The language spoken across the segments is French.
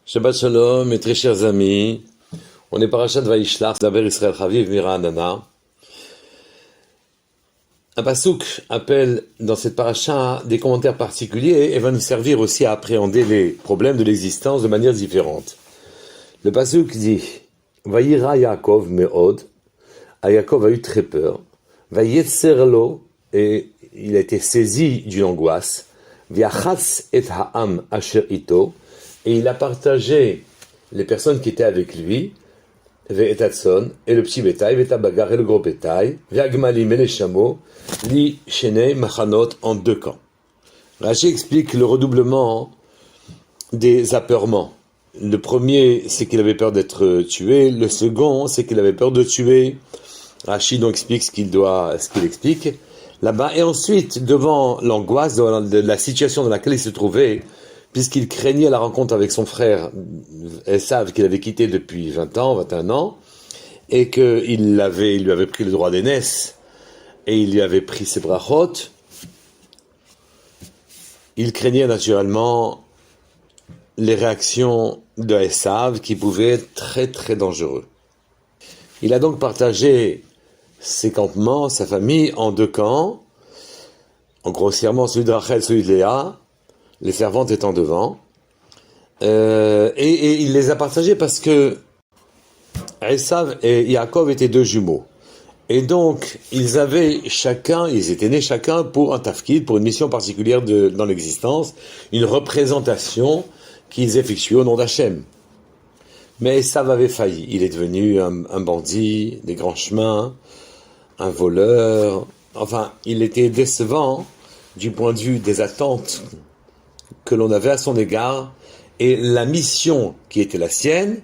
Shabbat Shalom, mes très chers amis. On est parachat Vaishlach, Daber Israël Chaviv Mira Anana. Un pasouk appelle dans cette paracha des commentaires particuliers et va nous servir aussi à appréhender les problèmes de l'existence de manière différente. Le pasouk dit Vayira Yaakov me'od. Yaakov a eu très peur. Vayetzer et il a été saisi d'une angoisse. Viachatz et ha'am asher ito. Et il a partagé les personnes qui étaient avec lui, Ve'etatson, et le petit bétail, Ve'tabagar et le gros bétail, Ve'agmalim et les chameaux, Li Shene Machanot en deux camps. Rashi explique le redoublement des apeurements. Le premier, c'est qu'il avait peur d'être tué. Le second, c'est qu'il avait peur de tuer. Rashi donc explique ce qu'il explique là-bas. Et ensuite, devant l'angoisse de la situation dans laquelle il se trouvait, puisqu'il craignait la rencontre avec son frère Esav, qu'il avait quitté depuis 20 ans, 21 ans, et qu'il lui avait pris le droit d'aînesse, et il lui avait pris ses brachot, il craignait naturellement les réactions de Esav qui pouvaient être très très dangereux. Il a donc partagé ses campements, sa famille, en deux camps, en grossièrement celui de Rachel, celui de Léa, les servantes étant devant, et il les a partagés parce que Esav et Yaakov étaient deux jumeaux. Et donc, ils étaient nés chacun pour un tafkid, pour une mission particulière dans l'existence, une représentation qu'ils effectuaient au nom d'Hachem. Mais Esav avait failli. Il est devenu un bandit, des grands chemins, un voleur. Enfin, il était décevant du point de vue des attentes que l'on avait à son égard, et la mission qui était la sienne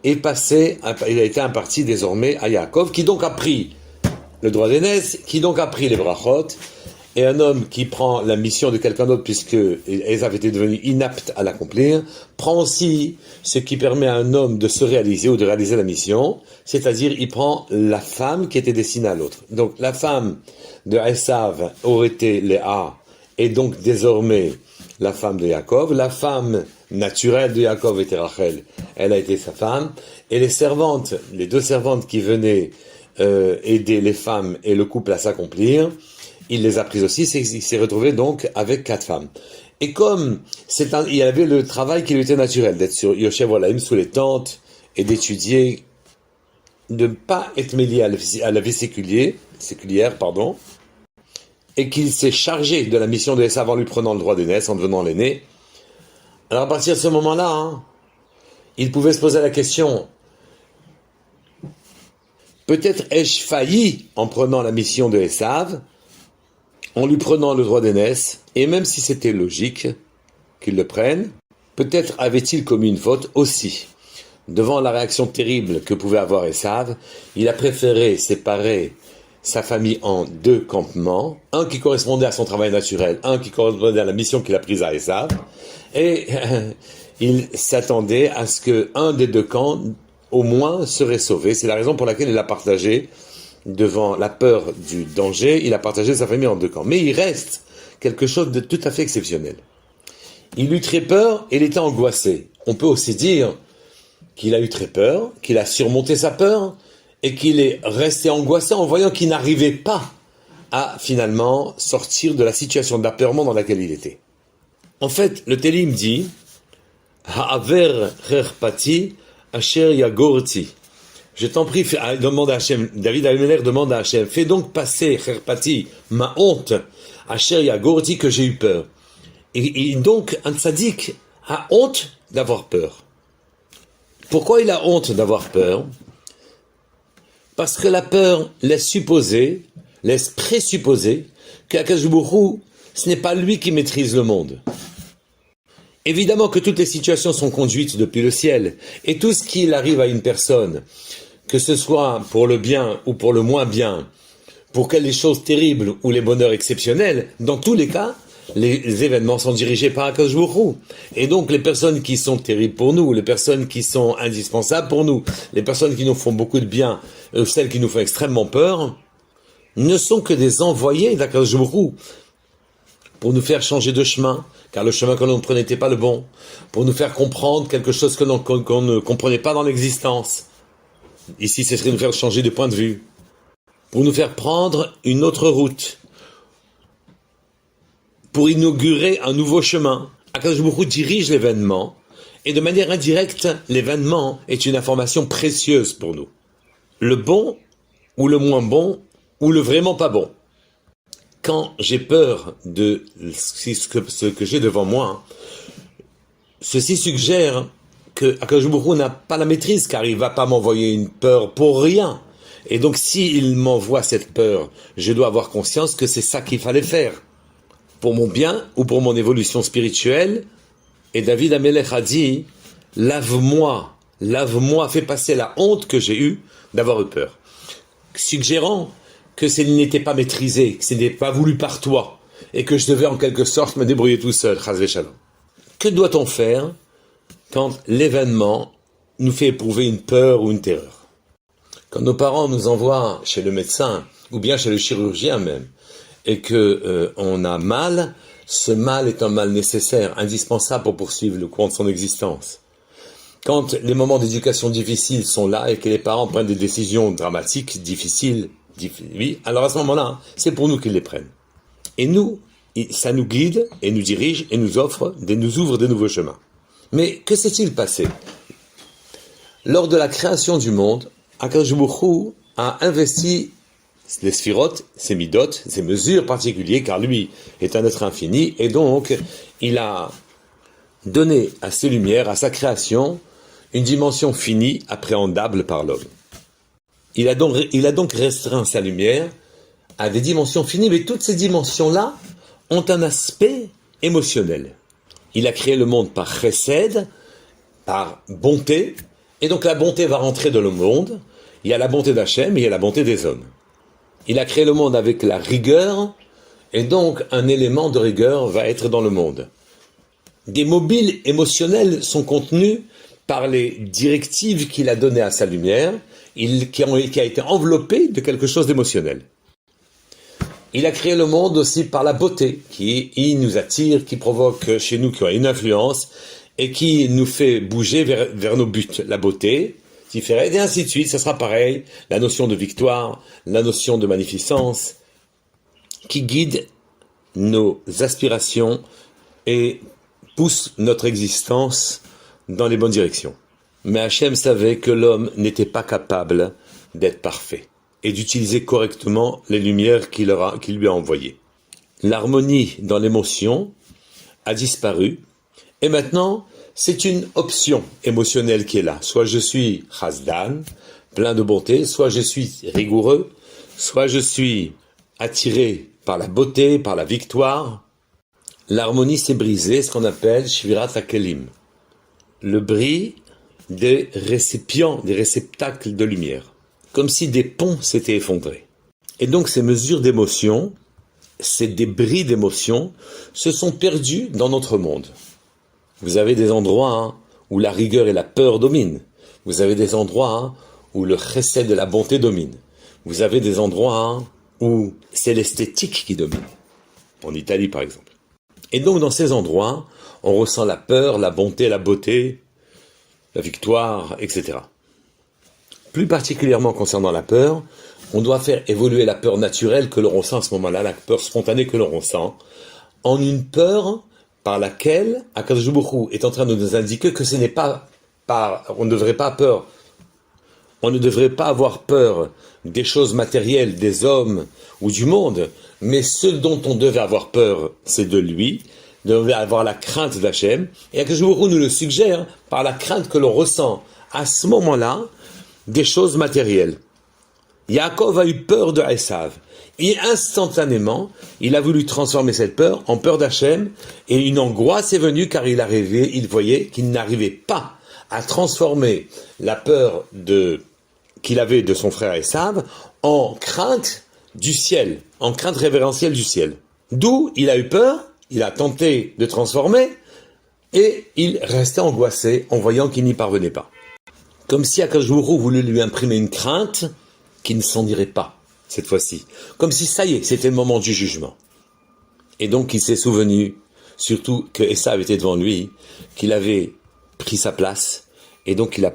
il a été imparti désormais à Yaakov, qui donc a pris le droit d'aînesse, qui donc a pris les brachot, et un homme qui prend la mission de quelqu'un d'autre, puisque Esav était devenu inapte à l'accomplir, prend aussi ce qui permet à un homme de se réaliser ou de réaliser la mission, c'est-à-dire il prend la femme qui était destinée à l'autre. Donc la femme de Esav aurait été Léa, et donc désormais la femme de Yaakov, la femme naturelle de Yaakov était Rachel, elle a été sa femme, et les deux servantes qui venaient aider les femmes et le couple à s'accomplir, il les a prises aussi, il s'est retrouvé donc avec 4 femmes. Et comme il y avait le travail qui lui était naturel, d'être sur Yoshev Olaim, sous les tentes, et d'étudier, de ne pas être mêlé à la vie séculière, et qu'il s'est chargé de la mission de Esav en lui prenant le droit d'aînesse, en devenant l'aîné. Alors à partir de ce moment-là, il pouvait se poser la question, peut-être ai-je failli en prenant la mission de Esav, en lui prenant le droit d'aînesse, et même si c'était logique qu'il le prenne, peut-être avait-il commis une faute aussi. Devant la réaction terrible que pouvait avoir Esav, il a préféré séparer sa famille en 2 campements, un qui correspondait à son travail naturel, un qui correspondait à la mission qu'il a prise à Esav, et il s'attendait à ce qu'un des 2 camps, au moins, serait sauvé. C'est la raison pour laquelle il a partagé, devant la peur du danger, il a partagé sa famille en 2 camps. Mais il reste quelque chose de tout à fait exceptionnel. Il eut très peur et il était angoissé. On peut aussi dire qu'il a eu très peur, qu'il a surmonté sa peur, et qu'il est resté angoissé en voyant qu'il n'arrivait pas à finalement sortir de la situation d'apeurement dans laquelle il était. En fait, le Télim dit Ha'aver cherpati asher yagorti. Je t'en prie, demande à Hachem, David Abimelech demande à Hachem, fais donc passer cherpati, ma honte, asher yagorti, que j'ai eu peur. Et donc, un tzaddik a honte d'avoir peur. Pourquoi il a honte d'avoir peur ? Parce que la peur laisse présupposer qu'Akadosh Baruch Hu, ce n'est pas lui qui maîtrise le monde. Évidemment que toutes les situations sont conduites depuis le ciel, et tout ce qui arrive à une personne, que ce soit pour le bien ou pour le moins bien, pour les choses terribles ou les bonheurs exceptionnels, dans tous les cas, les événements sont dirigés par Akadosh Baruch Hu. Et donc les personnes qui sont terribles pour nous, les personnes qui sont indispensables pour nous, les personnes qui nous font beaucoup de bien, celles qui nous font extrêmement peur, ne sont que des envoyés d'Akadosh Baruch Hu. pour nous faire changer de chemin, car le chemin que l'on prenait n'était pas le bon, pour nous faire comprendre quelque chose qu'on ne comprenait pas dans l'existence. Ici, ce serait nous faire changer de point de vue, pour nous faire prendre une autre route, pour inaugurer un nouveau chemin. Akadosh Baruch Hu dirige l'événement, et de manière indirecte, l'événement est une information précieuse pour nous. Le bon, ou le moins bon, ou le vraiment pas bon. Quand j'ai peur de ce que j'ai devant moi, ceci suggère que Akadosh Baruch Hu n'a pas la maîtrise, car il ne va pas m'envoyer une peur pour rien. Et donc, s'il m'envoie cette peur, je dois avoir conscience que c'est ça qu'il fallait faire, pour mon bien ou pour mon évolution spirituelle. Et David Amelech a dit, lave-moi, fais passer la honte que j'ai eue d'avoir eu peur. Suggérant que ce n'était pas maîtrisé, que ce n'était pas voulu par toi, et que je devais en quelque sorte me débrouiller tout seul, chas v'shalom. Que doit-on faire quand l'événement nous fait éprouver une peur ou une terreur? Quand nos parents nous envoient chez le médecin, ou bien chez le chirurgien même, et que on a mal, ce mal est un mal nécessaire, indispensable pour poursuivre le cours de son existence. Quand les moments d'éducation difficiles sont là et que les parents prennent des décisions dramatiques, difficiles, oui, alors à ce moment-là, c'est pour nous qu'ils les prennent. Et nous, ça nous guide et nous dirige et nous ouvre des nouveaux chemins. Mais que s'est-il passé? Lors de la création du monde, Akadosh Baruch Hu a investi les sphirotes, ses midot, ses mesures particulières, car lui est un être infini, et donc il a donné à ses lumières, à sa création, une dimension finie, appréhendable par l'homme. Il a donc restreint sa lumière à des dimensions finies, mais toutes ces dimensions-là ont un aspect émotionnel. Il a créé le monde par chesed, par bonté, et donc la bonté va rentrer dans le monde. Il y a la bonté d'Hachem et il y a la bonté des hommes. Il a créé le monde avec la rigueur, et donc un élément de rigueur va être dans le monde. Des mobiles émotionnels sont contenus par les directives qu'il a données à sa lumière, qui a été enveloppé de quelque chose d'émotionnel. Il a créé le monde aussi par la beauté, qui nous attire, qui provoque chez nous, qui a une influence, et qui nous fait bouger vers nos buts. La beauté, Tiferet, et ainsi de suite, ça sera pareil, la notion de victoire, la notion de magnificence, qui guide nos aspirations et pousse notre existence dans les bonnes directions. Mais Hachem savait que l'homme n'était pas capable d'être parfait et d'utiliser correctement les lumières qu'il lui a envoyées. L'harmonie dans l'émotion a disparu, et maintenant, c'est une option émotionnelle qui est là. Soit je suis chasdan, plein de bonté, soit je suis rigoureux, soit je suis attiré par la beauté, par la victoire. L'harmonie s'est brisée, ce qu'on appelle shvirat hakelim, le bris des récipients, des réceptacles de lumière, comme si des ponts s'étaient effondrés. Et donc ces mesures d'émotion, ces débris d'émotion, se sont perdus dans notre monde. Vous avez des endroits où la rigueur et la peur dominent. Vous avez des endroits où le chesed de la bonté domine. Vous avez des endroits où c'est l'esthétique qui domine. En Italie, par exemple. Et donc, dans ces endroits, on ressent la peur, la bonté, la beauté, la victoire, etc. Plus particulièrement concernant la peur, on doit faire évoluer la peur naturelle que l'on ressent à ce moment-là, la peur spontanée que l'on ressent, en une peur par laquelle Akadosh Baruch Hu est en train de nous indiquer que ce n'est pas on ne devrait pas avoir peur des choses matérielles, des hommes ou du monde, mais ce dont on devait avoir peur, c'est de lui, on devait avoir la crainte d'Hachem, et Akadosh Baruch Hu nous le suggère par la crainte que l'on ressent à ce moment-là des choses matérielles. Yaakov a eu peur de Esav. Et instantanément, il a voulu transformer cette peur en peur d'Hachem, et une angoisse est venue car il voyait qu'il n'arrivait pas à transformer la peur qu'il avait de son frère Esav en crainte du ciel, en crainte révérentielle du ciel. D'où il a eu peur, il a tenté de transformer, et il restait angoissé en voyant qu'il n'y parvenait pas. Comme si Akadosh Baruch Hu voulait lui imprimer une crainte qui ne s'en irait pas, cette fois-ci. Comme si, ça y est, c'était le moment du jugement. Et donc il s'est souvenu, surtout que Esav était devant lui, qu'il avait pris sa place, et donc il a